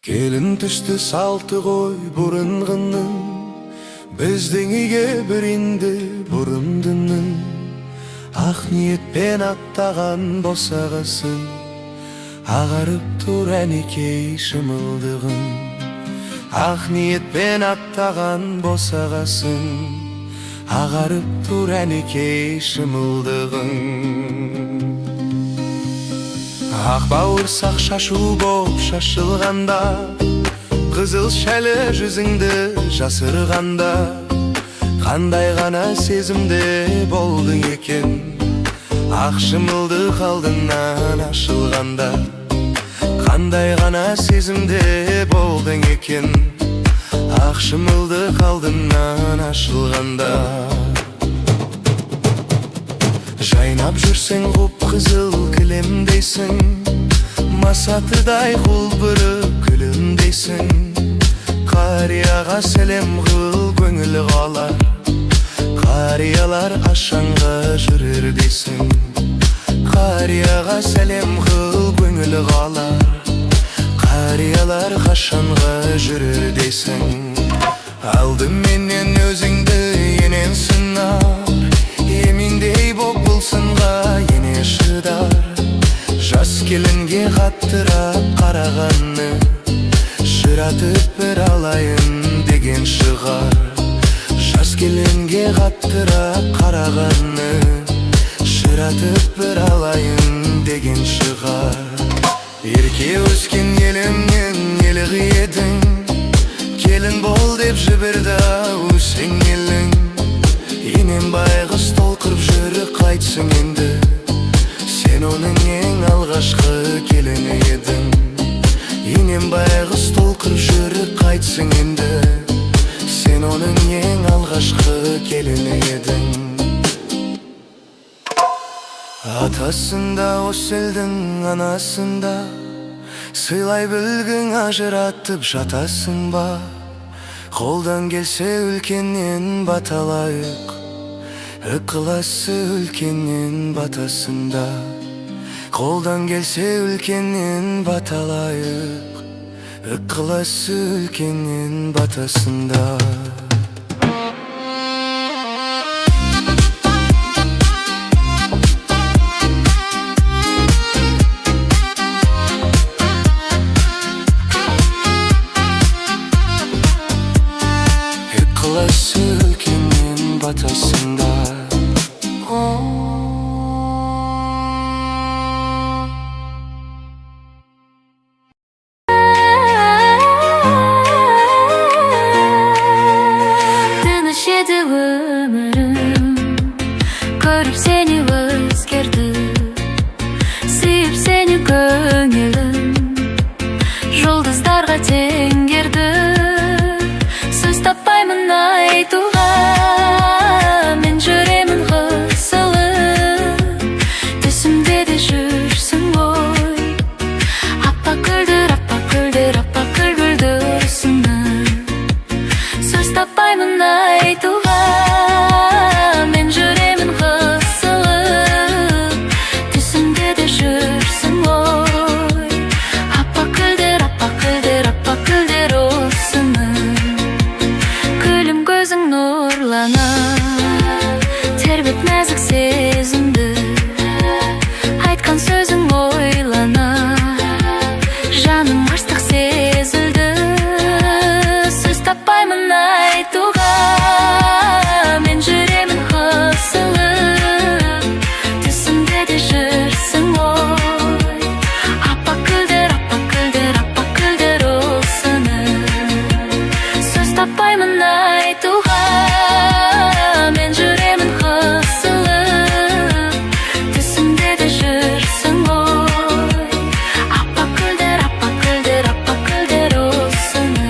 Келін түшті салты қой бұрынғының, біздің үйге бір енді бұрымдының. Ақ ниетпен аттаған босағасын, ағарып тұр әнекей шымылдығын. Ақ ниетпен аттаған босағасын, ағарып тұр әнекей шымылдығын. Ақ бауырсақ шашу боп шашылғанда, қызыл шәлі жүзіңді жасырғанда, қандай ғана сезімде болдың екен. Ақ шымылдық алдынан ашылғанда, қандай ғана сезімде болдың екен. Ақ шымылдық алдынан ашылғанда, жайнап жүрсең құп қызыл кілемдейсің, масатыдай құлпырып күлімдейсің. Қарияға сәлем қыл көңіл қалар, қариялар ашаңға жүрер дейсің. Қарияға сәлем қыл көңіл қалар, қариялар қашанға жүрер дейсің. Алдыменен өзіңді енен сынар, емеңдей боп бұл сынға ене шыдар. Жас келінге қаттырап қарағаны, шыратып бір алайын деген шығар. Жас келінге қаттырап қарағаны, шыратып бір алайын деген шығар. Ерке өскен елімнен еліғі едің, келін бол деп жіберді өсең елің. Енем байғыз толқырып жүрі қайтсың енді, сен оның ең алғашқы келіні едің. Енем байғыз толқырып жүрі қайтсың енді, сен оның ең алғашқы келіні едің. Атасында осы елдің анасында, сыйлай білгің ажыратып жатасың ба? Қолдан келсе үлкеннен баталайық, ықыласы үлкеннен батасында. Қолдан келсе үлкеннен баталайық, ықыласы үлкеннен батасында. Ықыласы үлкеннен батасында. Тыныш еді өмірім, көріп сені өзгерді, сүйіп сені көңілім жұлдыздарға теңгерді. Сөз таппаймын айтуға, мен жүремін қысылып, түсімде де жүрсің ғой. Аппақ гүлдер, аппақ гүлдер, аппақ гүлдер сынып. Сөз таппаймын айтуға, мен жүремін қысылып, түсімде де жүрсің ғой. Аппақ гүлдер, аппақ гүлдер, аппақ гүлдер осыны. Күлім көзің нұрлана, тербеп нәзік сезімді, айтқан сөзің ойлана, жаным аштық сезілді. Сөз таппаймын айтуға, мен жүремін қысылып, түсімде де жүрсің ғой. Аппақ гүлдер, аппақ гүлдер, аппақ гүлдер осыны. Сөз таппаймын айтуға, мен жүремін қысылып, түсімде де жүрсің ғой. Аппақ гүлдер, аппақ гүлдер, аппақ гүлдер осыны.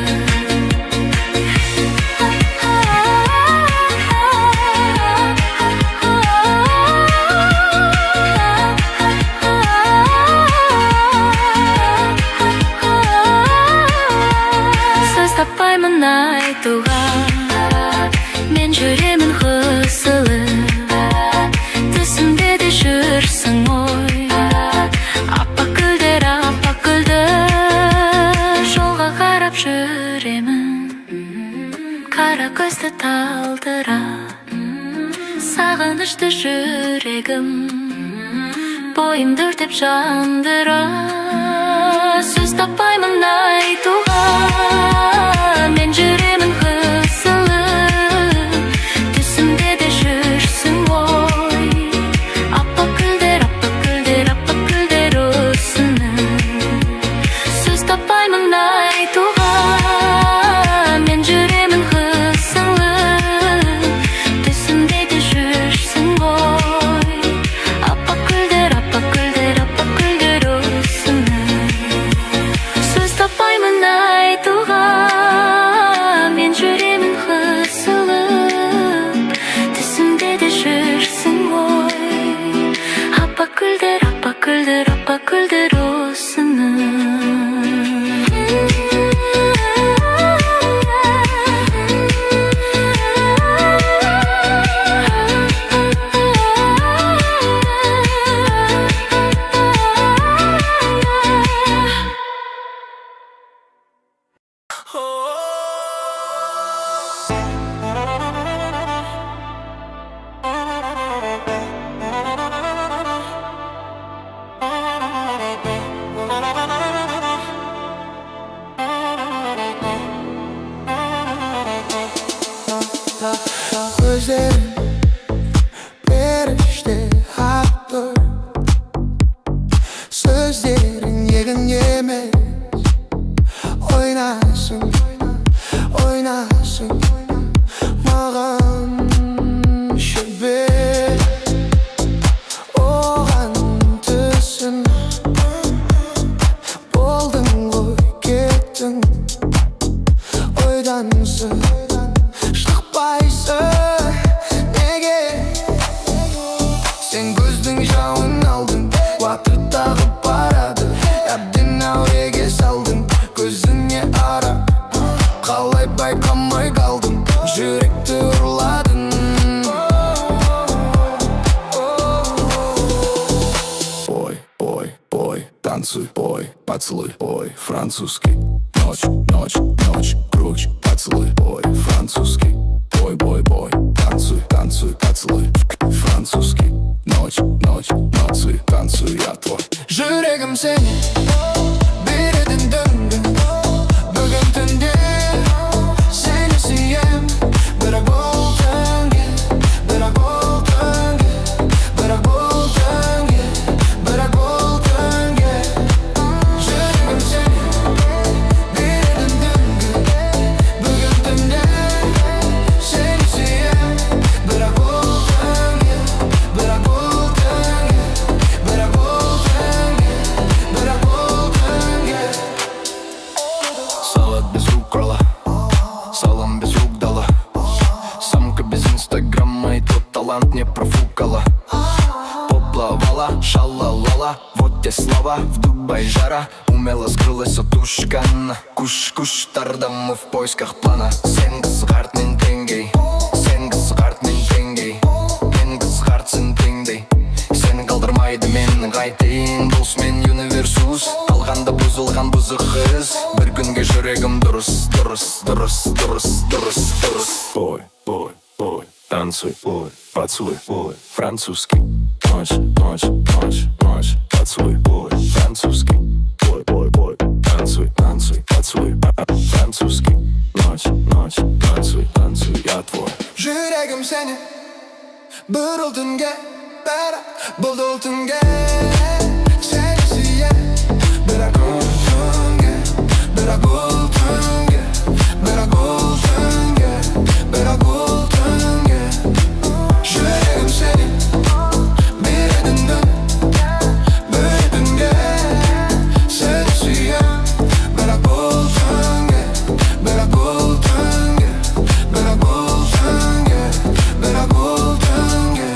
Сөз таппаймын айтуға, мен жүремін қысылып, түсімде де жүрсің ғой. Аппақ гүлдер, аппақ гүлдер жолға қара көзді талдыра, сағынышты жүрегім бойымды өртеп жандыра. Сөз таппаймын айтуға, мен жүремін қысылып. Түсімде де жүрсің ғой, аппақ гүлдер, аппақ гүлдер, аппақ гүлдер осының. Сөз таппаймын айтуға, мен жүремін қысылып. Түсімде де жүрсің ғой, аппақ гүлдер, аппақ гүлдер, аппақ гүлдер осының. Сөз таппаймын айтуға, мен жүремін қысылып. Түсімде де жүрсің ғой, аппақ гүлдер, аппақ гүлдер, аппақ гүлдер осының. Gözlerin perişte haktır, sözlerin yerin yemez. Oynasın, oynasın mağan şöbet. Oğan tüsün, boldun koy kettin. Oydansın, şıkpaysın. Sen gözdün jauын aldın, uақыт tağıp baradı. Әбден әуреге салдың, көзіңе ара. Қалай байқамай қалдың, жүректі ұрладың. Пой, пой, пой, танцуй, пой, поцелуй, пой, французский. Ночь, ночь, ночь, круче, поцелуй, пой, французский. Пой, бой, бой, танцуй, танцуй, поцелуй, французский. Ночь, ночь, ночь, танцуй, я твой. Жүрегім сені береден дөңді, бүгін түнде сені сүйем. Бірақ бұл түнге, бірақ бұл түнге, бірақ бұл түнге, бірақ бұл түнге. Жүрегім сені береден дөңді, бүгін түнде сені сүйем. Бірақ бұл түнге, бірақ бұл не профукала, поплавала, шалалала. Вот те слова, в Дубай жара. Умело скрылась от ушкана. Куш-куштардамы в поисках плана. Сен қызғарт мен теңгей, сен қызғарт мен теңгей, мен қызғартсың теңдей. Сені қалдырмайды менің қайтейін. Дос мен универсус, қалғанда бұзылған бұзық қыз. Бір күнге жүрегім дұрыс, дұрыс, дұрыс, дұрыс, дұрыс, дұрыс. Бой, бой, бой, танцуй, бой, поцелуй, бой, французский. Ночь, ночь, ночь, ночь, поцелуй, бой, французский. Бой, бой, бой, танцуй, танцуй, поцелуй, французский. Ночь, ночь, танцуй, танцуй, я твой. Жүрегім сені бір ұл түнге, бірақ бұл ұл түнге сені сүйем. Бірақ бұл түнге, бірақ бұл түнге, бірақ бұл түнге, бірақ бұл түнге. Жүрегім сені береден дөңді, бір түнге сені сүйем. Бірақ бұл түнге, бірақ бұл түнге, бірақ бұл түнге, бірақ бұл түнге.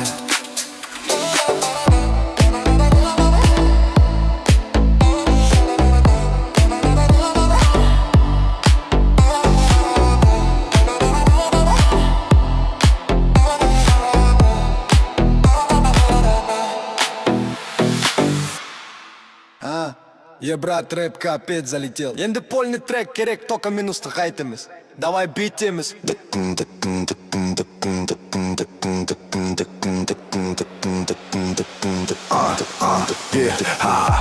брат, рэп капец залетел. Енді полный трек керек, только минусты қайтымыз. Давай битіміз.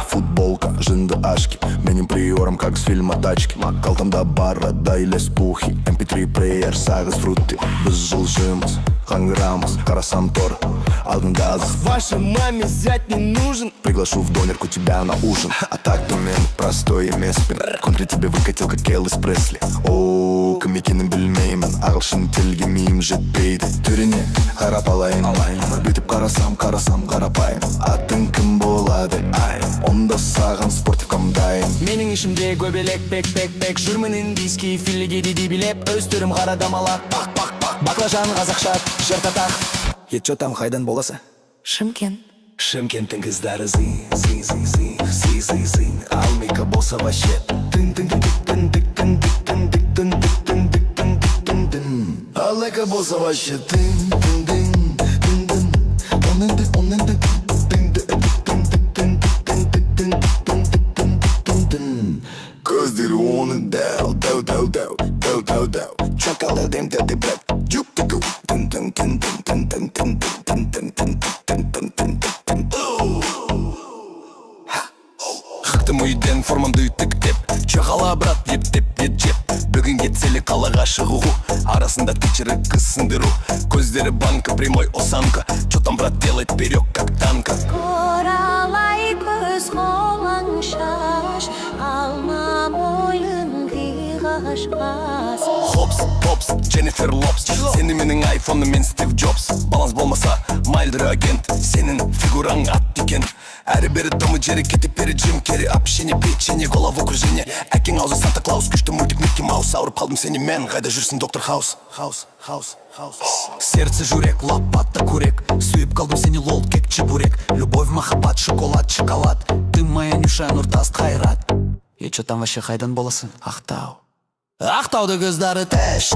Футболка, жынды ашки, менің приорым как с фильма тачки. Қалтамда борода или спухи, MP3 плеер, сагыз фрутти. Біз жылжымыз, қаңғырамыз, қарасам тор, алдында азық. Вашей маме зять не нужен. Приглашу в донерку тебя на ужин. А так-то мен простой емеспін. Контри тебе выкатил как Элвис Пресли. Оу, кім екенін білмеймін, ағылшын тілге миым жетпейді. Түріне қарап алайын, бүйтіп қарасам қарапайым. Атың кім болады, ай, онда саған спортивкам дайын. Менің ішімде көбелек бек жүрмін индийский филиге дейді билеп. Өз түрім қара дамалақ, баклажан қазақша жыртатақ. Чо там қайдан боласы? Шымкент. Шымкенттің қыздары зи. Алмика болса вообще Алека болса вообще көздері оны дәу чакалда демдерді брат Шықтым үйден формамды үтіктеп, чағала брат еп жеп. Бүгін кетселі қалаға шығу, арасында тычыры қыз сындыру. Көздері банка, прямой осанка, чо там брат делает вперед как танка. Коралай көз қолың шаш, алма мойын қиғаш қас. Хопс, Дженнифер Лопс. Сені менің айфоным мен Стив Джобс. Баланс болмаса, майлдыр агент. Сенің фигураң ат екен. Әрі-бері домы жері кетіп бері Джим Керри. Общение, печенье, головокружение. Әкең аузы Санта Клаус, күшті мультик Микки Маус. Ауырып қалдым сені мен, қайда жүрсің доктор Хаус. Сердце жүрек, лопата курек. Сүйіп қалдым сені лол, кек чебурек. Любовь, махаббат, шоколад. Ты моя Нюша, Нұртас, Қайрат. Чо там вообще қайдан боласың? Ақтауды көздары тәш.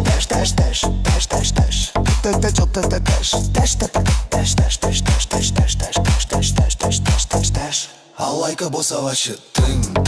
Алайка болса вообще тың.